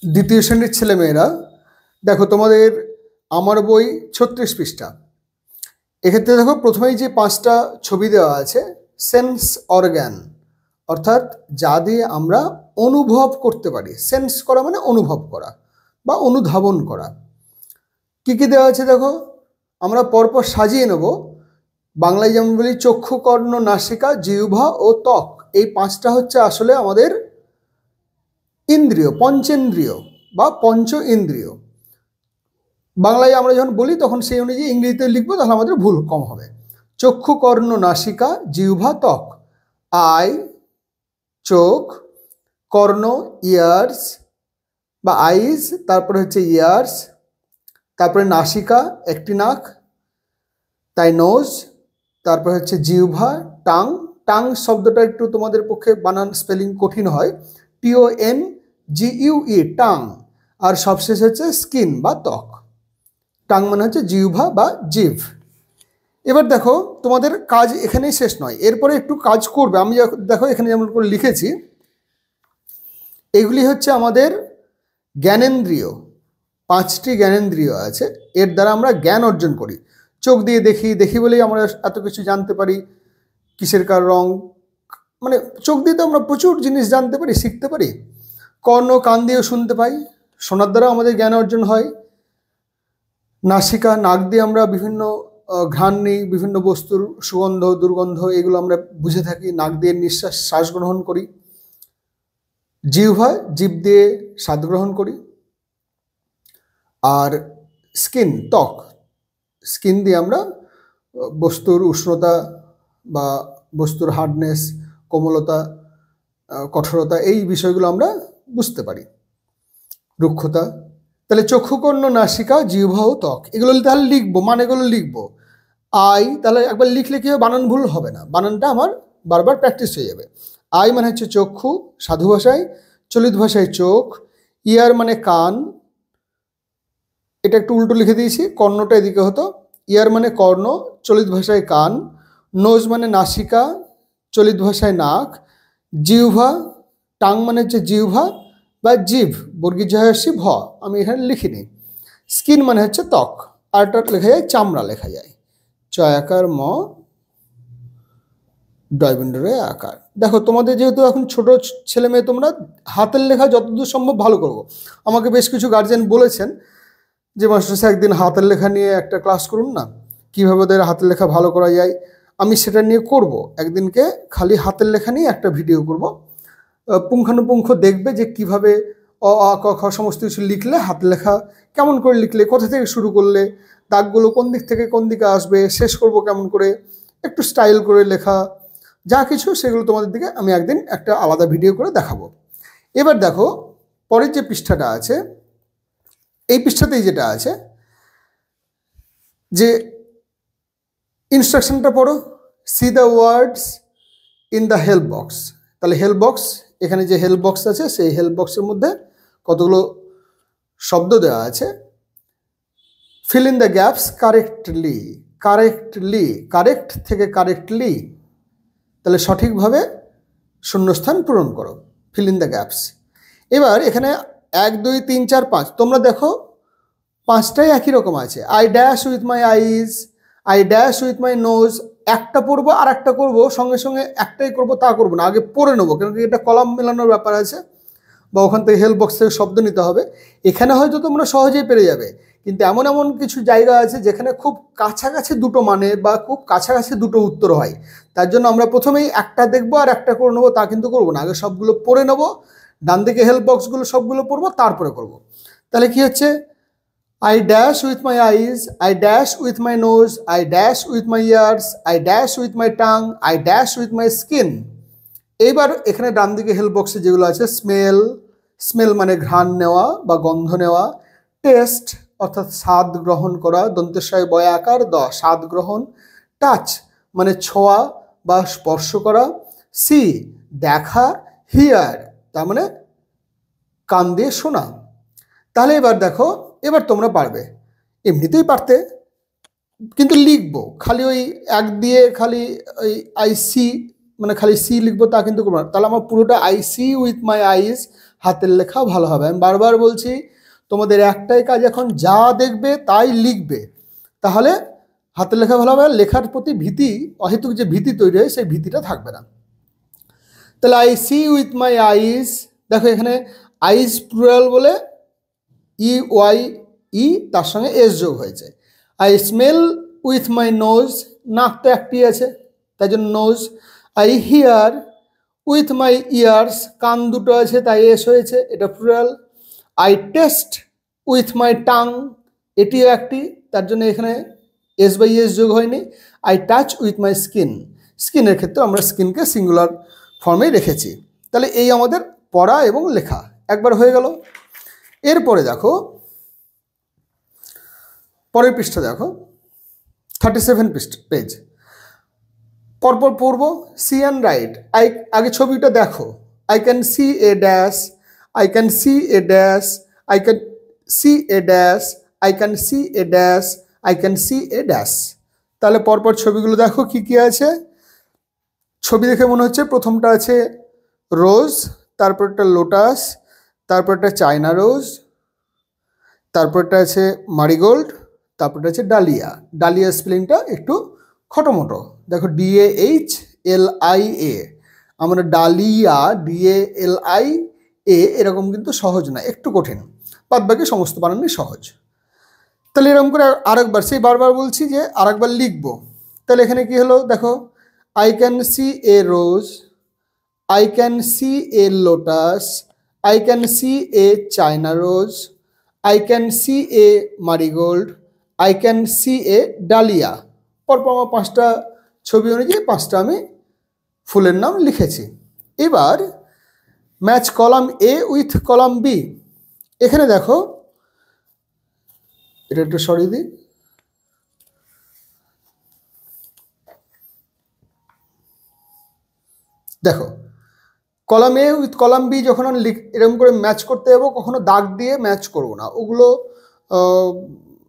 দ্বিতীয় শ্রেণীর ছেলেমেয়েরা দেখো, তোমাদের আমার বই 36 পৃষ্ঠা। এক্ষেত্রে দেখো প্রথমেই যে 5টা ছবি দেওয়া আছে, সেন্স অর্গ্যান, অর্থাৎ যা দিয়ে আমরা অনুভব করতে পারি। সেন্স করা মানে অনুভব করা বা অনুধাবন করা। কি কি দেওয়া আছে দেখো, আমরা পরপর সাজিয়ে নেব। বাংলায় যেমন বলি চক্ষু, কর্ণ, নাসিকা, জিহ্বা ও ত্বক। এই 5টা হচ্ছে আসলে আমাদের ইন্দ্রিয়, পঞ্চেন্দ্রিয় বা পঞ্চ ইন্দ্রিয়। বাংলায় আমরা যখন বলি তখন সেই অনুযায়ী ইংরেজিতে লিখবো, তাহলে আমাদের ভুল কম হবে। চক্ষু, কর্ণ, নাসিকা, জিহ্বা, ত্বক। আই চোখ, কর্ণ ইয়ার্স বা আইজ, তারপরে হচ্ছে ইয়ার্স, তারপরে নাসিকা একটি নাক, তাই নোজ, তারপরে হচ্ছে জিহ্বা টাং। টাং শব্দটা একটু তোমাদের পক্ষে বানান স্পেলিং কঠিন হয়, TONGUE টাং। আর সবশেষ হচ্ছে স্কিন বা ত্বক। টাং মানে হচ্ছে জিহ্বা বা জিভ। এবার দেখো তোমাদের কাজ এখানেই শেষ নয়, এরপরে একটু কাজ করবে। আমি দেখো এখানে যেমন করে লিখেছি, এগুলি হচ্ছে আমাদের জ্ঞানেন্দ্রিয়। 5টি জ্ঞানেন্দ্রিয় আছে, এর দ্বারা আমরা জ্ঞান অর্জন করি। চোখ দিয়ে দেখি বলেই আমরা এত কিছু জানতে পারি, কিসের কার রং, মানে চোখ দিয়ে তো আমরা প্রচুর জিনিস জানতে পারি, শিখতে পারি। কর্ণ, কান দিয়েও শুনতে পাই, শোনার দ্বারা আমাদের জ্ঞান অর্জন হয়। নাসিকা, নাক দিয়ে আমরা বিভিন্ন ঘ্রাণ নিই, বিভিন্ন বস্তুর সুগন্ধ, দুর্গন্ধ, এগুলো আমরা বুঝে থাকি, নাক দিয়ে শ্বাস গ্রহণ করি। জিহ্বা, জিভ দিয়ে স্বাদ গ্রহণ করি। আর স্কিন, ত্বক, স্কিন দিয়ে আমরা বস্তুর উষ্ণতা বা বস্তুর হার্ডনেস, কোমলতা, কঠোরতা, এই বিষয়গুলো আমরা বুঝতে পারি, রুক্ষতা। তাহলে চক্ষু, কর্ণ, নাসিকা, জিহ্বা ও ত্বক, এগুলো তাহলে লিখবো, মানেগুলো লিখবো। আই, তাহলে একবার লিখলে কি হবে, বানান ভুল হবে না, বানানটা আমার বারবার প্র্যাকটিস হয়ে যাবে। আই মানে হচ্ছে চক্ষু, সাধু ভাষায়, চলিত ভাষায় চোখ। ইয়ার মানে কান, এটা একটু উল্টো লিখে দিয়েছি, কর্ণটা এদিকে হতো। ইয়ার মানে কর্ণ, চলিত ভাষায় কান। নোজ মানে নাসিকা, চলিত ভাষায় নাক। জিহ্বা, টাং মানে হচ্ছে জিহ্বা বা জিভ, বর্গীয় জহর্ষি ভ, আমি এখানে লিখিনি। স্কিন মানে হচ্ছে ত্বক, আরটা লেখা যায় চামড়া, লেখা যায় চয়াকার ম ডয়বিন্ডরে আকার। দেখো তোমাদের যেহেতু এখন ছোট ছেলে মেয়ে, তোমরা হাতের লেখা যতদূর সম্ভব ভালো করবো। আমাকে বেশ কিছু গার্জেন বলেছেন যে মাস্টার স্যার একদিন হাতের লেখা নিয়ে একটা ক্লাস করুন না, কীভাবে ওদের হাতের লেখা ভালো করা যায়। আমি সেটা নিয়ে করব, একদিনকে খালি হাতের লেখা নিয়ে একটা ভিডিও করব। পুঙ্খানুপুঙ্খ দেখবে যে কিভাবে অ আ ক খ সমস্ত কিছু লিখলে, হাতের লেখা কেমন করে লিখলে, কোথা থেকে শুরু করলে, দাগগুলো কোন দিক থেকে কোন দিকে আসবে, শেষ করব কেমন করে, একটু স্টাইল করে লেখা, যা কিছু সেগুলো তোমাদের দিকে আমি একদিন একটা আলাদা ভিডিও করে দেখাবো। এবার দেখো পরের যে পৃষ্ঠাটা আছে, এই পৃষ্ঠাতেই যেটা আছে, যে ইনস্ট্রাকশনটা পড়ো, C the words in the help box. তাহলে হেল্প বক্স, এখানে যে হেল্প বক্স আছে সেই হেল্প বক্সের মধ্যে কতগুলো শব্দ দেওয়া আছে। Fill in the gaps correctly, correctly, correct থেকে কারেক্টলি, তাহলে সঠিকভাবে শূন্যস্থান পূরণ করো, ফিল ইন দ্য গ্যাপস। এবার এখানে 1 2 3 4 5, তোমরা দেখো 5টাই একই রকম আছে। I dash with my eyes, I dash with my nose. একটা পড়বো আর একটা করবো, সঙ্গে সঙ্গে একটাই করবো তা করবো না, আগে পড়ে নেবো, কেন কি এটা কলাম মেলানোর ব্যাপার আছে, বা ওখান থেকে হেল্প বক্স থেকে শব্দ নিতে হবে। এখানে হয়তো তোমরা সহজেই পেরে যাবে, কিন্তু এমন এমন কিছু জায়গা আছে যেখানে খুব কাছাকাছি দুটো মানে বা খুব কাছাকাছি দুটো উত্তর হয়। তার জন্য আমরা প্রথমেই একটা দেখবো আর একটা করে নেবো, তা কিন্তু করবো না, আগে সবগুলো পড়ে নেবো, ডান দিকে হেল্প বক্সগুলো সবগুলো পড়বো, তারপরে করবো। তাহলে কি হচ্ছে, I dash with my eyes, I dash with my nose, I dash with my ears, I dash with my tongue, I dash with my skin. এইবার এখানে ডান দিকে হেল্প বক্সে যেগুলো আছে, স্মেল, স্মেল মানে ঘ্রাণ নেওয়া বা গন্ধ নেওয়া। টেস্ট অর্থাৎ স্বাদ গ্রহণ করা, দন্তেশ্বয় বয় আকার দ, স্বাদ গ্রহণ। টাচ মানে ছোঁয়া বা স্পর্শ করা। সি দেখা, হিয়ার তার মানে কান দিয়ে শোনা। তাহলে এবার দেখো, এবার তোমরা পারবে, এমনিতেই পারতে, কিন্তু লিখবো খালি ওই এক দিয়ে খালি ওই আই সি মানে খালি সি লিখবো তা কিন্তু করবো না। তাহলে আমার পুরোটা আই সি উইথ মাই আইজ, হাতের লেখা ভালো হবে। আমি বারবার বলছি তোমাদের একটাই কাজ, এখন যা দেখবে তাই লিখবে, তাহলে হাতের লেখা ভালো হবে, লেখার প্রতি ভীতি, অহেতুক যে ভীতি তৈরি হয় সেই ভীতিটা থাকবে না। তাহলে আই সি উইথ মাই আইস, দেখো এখানে আইস প্লুরাল বলে ওয়াই তার সঙ্গে এস যোগ হয়েছে। I smell with my nose, নাক তো একটি আছে তাই জন্য nose. I hear with my ears, কান দুটো আছে তাই এস হয়েছে, এটা plural. I taste with my tongue, এটিও একটি, তার জন্য এখানে এস বাই এস যোগ হয়নি। I touch with my skin, স্কিনের ক্ষেত্রে আমরা স্কিনকে সিঙ্গুলার ফর্মেই রেখেছি। তাহলে এই আমাদের পড়া এবং লেখা একবার হয়ে গেল। এরপরে দেখো পরের পৃষ্ঠা, দেখো 37 পেজ, পরপর পড়ব। সি অ্যান্ড রাইট, আগে ছবিটা দেখো। I can see a dash, I can see a dash, I can see a dash, I can see a dash, I can see a dash. তাহলে পরপর ছবিগুলো দেখো কি কি আছে। ছবি দেখে মনে হচ্ছে প্রথমটা আছে রোজ, তারপরটা লোটাস, তারপরটা চায়না রোজ, তারপরটা আছে মারিগোল্ড, তারপরটা আছে ডালিয়া। ডালিয়া স্পেলিংটা একটু খটোমটো, দেখো DAHLIA, আমরা ডালিয়া DALIA এরকম কিন্তু সহজ না, একটু কঠিন, বাদ বাকি সমস্ত বানানই সহজ। তাহলে এরকম করে আরেকবার, সেই বারবার বলছি যে আরেকবার লিখবো। তাহলে এখানে কি হলো দেখো, I can see A rose, I can see A lotus, I can see A China rose, I can see A marigold, I can see A dahlia. পরপর আমার 5টা ছবি অনুযায়ী 5টা আমি ফুলের নাম লিখেছি। এবার match column A with column B. এখানে দেখো, এটা একটু সরিয়ে দিই, দেখো column A with column B যখন আমি এরকম করে ম্যাচ করতে যাবো, কখনো দাগ দিয়ে ম্যাচ করব না, ওগুলো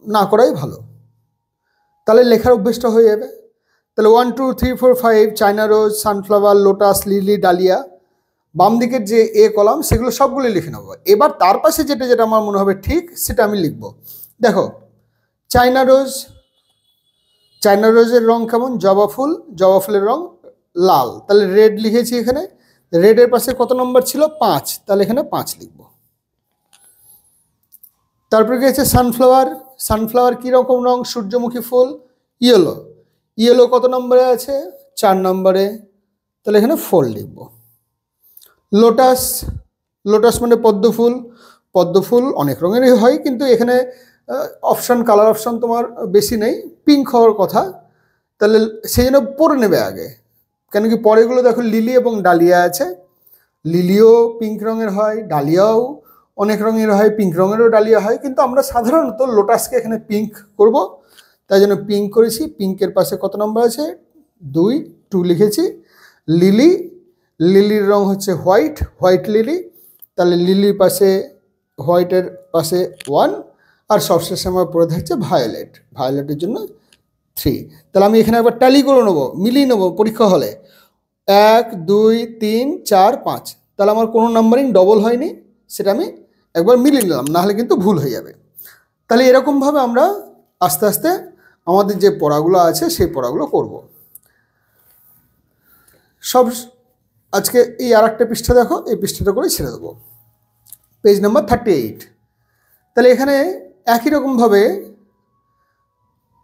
না করাই ভালো, তাহলে লেখার অভ্যেসটা হয়ে যাবে। তাহলে 1 2 3 4 5 China rose, sunflower, lotus, lily, dahlia, বাম দিকের যে এ কলাম সেগুলো সবগুলো লিখে নেবো। এবার তার পাশে যেটা যেটা আমার মনে হবে ঠিক সেটা আমি লিখব। দেখো চায়না রোজ, চায়না রোজের রং কেমন, জবা ফুল, জবা ফুলের রং লাল, তাহলে রেড লিখেছি এখানে। রেডের পাশে কত নম্বর ছিল, 5, তাহলে এখানে 5 লিখব। তারপরে গিয়েছে সানফ্লাওয়ার, সানফ্লাওয়ার কীরকম রং, সূর্যমুখী ফুল, ইয়েলো, ইয়েলো কত নম্বরে আছে, 4 নম্বরে, তাহলে এখানে 4 লিখব। লোটাস, লোটাস মানে পদ্ম ফুল, পদ্ম ফুল অনেক রঙেরই হয় কিন্তু এখানে অপশান, কালার অপশান তোমার বেশি নেই, পিঙ্ক হওয়ার কথা, তাহলে সেই জন্য পরে নেবে আগে, কেন কি পরেগুলো দেখো লিলি এবং ডালিয়া আছে, লিলিও পিঙ্ক রঙের হয়, ডালিয়াও অনেক রঙের হয়, পিঙ্ক রঙেরও ডালিয়া হয়, কিন্তু আমরা সাধারণত লোটাসকে এখানে পিঙ্ক করব, তাই জন্য পিঙ্ক করেছি। পিঙ্কের পাশে কত নম্বর আছে, 2 লিখেছি। লিলি, লিলির রং হচ্ছে হোয়াইট, হোয়াইট লিলি, তাহলে লিলির পাশে, হোয়াইটের পাশে 1, আর সবশেষে আমার পড়ে থাকছে ভায়োলেট, ভায়োলেটের জন্য 3। তাহলে আমি এখানে একবার ট্যালি করে নেবো, মিলিয়ে নেবো পরীক্ষা হলে, 1 2 3 4 5, তাহলে আমার কোনো নাম্বারিং ডবল হয়নি, সেটা আমি একবার মিলিয়ে নিলাম, নাহলে কিন্তু ভুল হয়ে যাবে। তাহলে এরকমভাবে আমরা আস্তে আস্তে আমাদের যে পড়াগুলো আছে সেই পড়াগুলো করব। সব আজকে এই আর একটা পৃষ্ঠা দেখো, এই পৃষ্ঠাটা করে ছেড়ে দেবো, পেজ নাম্বার 38। তাহলে এখানে একই রকমভাবে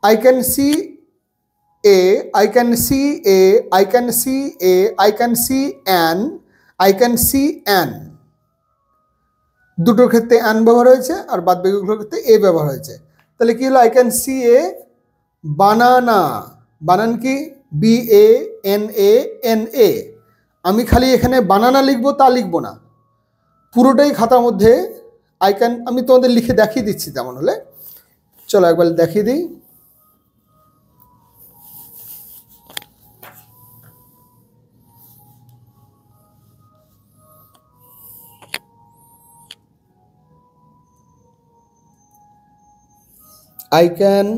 I can see A, I can see A, I can see A, I can see an, I can see an, দুটোর ক্ষেত্রে অ্যান ব্যবহার হয়েছে আর বাদ বাকিগুলোর ক্ষেত্রে এ ব্যবহার হয়েছে। তাহলে কি হলো, আই ক্যান সি এ বানানা, বানান কি BANANA, আমি খালি এখানে বানানা লিখবো তা লিখবো না, পুরোটাই খাতার মধ্যে আই ক্যান, আমি তোমাদের লিখে দেখিয়ে দিচ্ছি, তেমন হলে চলো একবার দেখিয়ে দিই। I can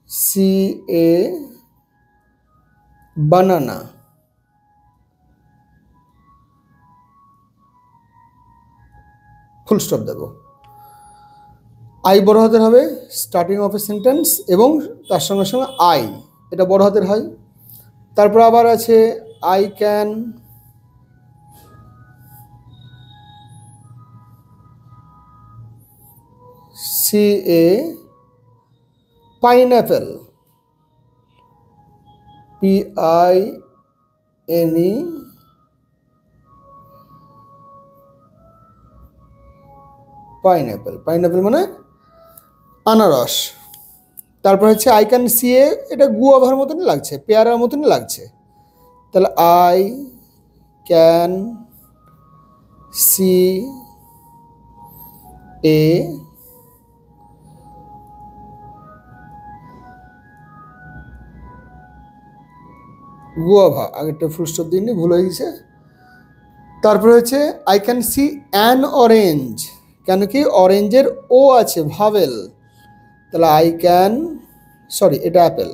see a banana. Full stop দেব। আই বড় হাতের হবে স্টার্টিং অফ এ সেন্টেন্স এবং তার সঙ্গে সঙ্গে আই এটা বড় হাতের হয়। তারপর আবার আছে I can see A pineapple, PINE pineapple, pineapple মানে আনারস। তারপর হচ্ছে আই ক্যান সি এ, এটা গুয়াভার মতনই লাগছে, পেয়ারার মতনই লাগছে, তাহলে I can see a guava, আগেরটা ফুল স্টপ দিইনি, ভুল হয়ে গেছে। তারপরে হচ্ছে I can see an orange, কেন কি অরেঞ্জের ও আছে ভাবেল, তাহলে আই ক্যান, সরি এটা apple,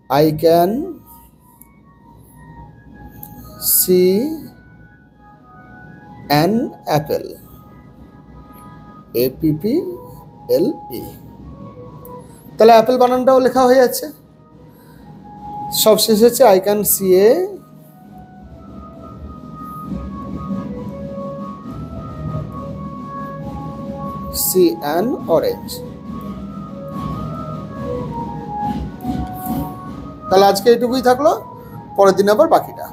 I can see an apple, APPLE, তাহলে অ্যাপেল বানানটাও লেখা হয়ে যাচ্ছে। সব শেষ হচ্ছে I can see a see an orange. তাহলে আজকে এইটুকুই থাকলো, পরের দিন আবার বাকিটা।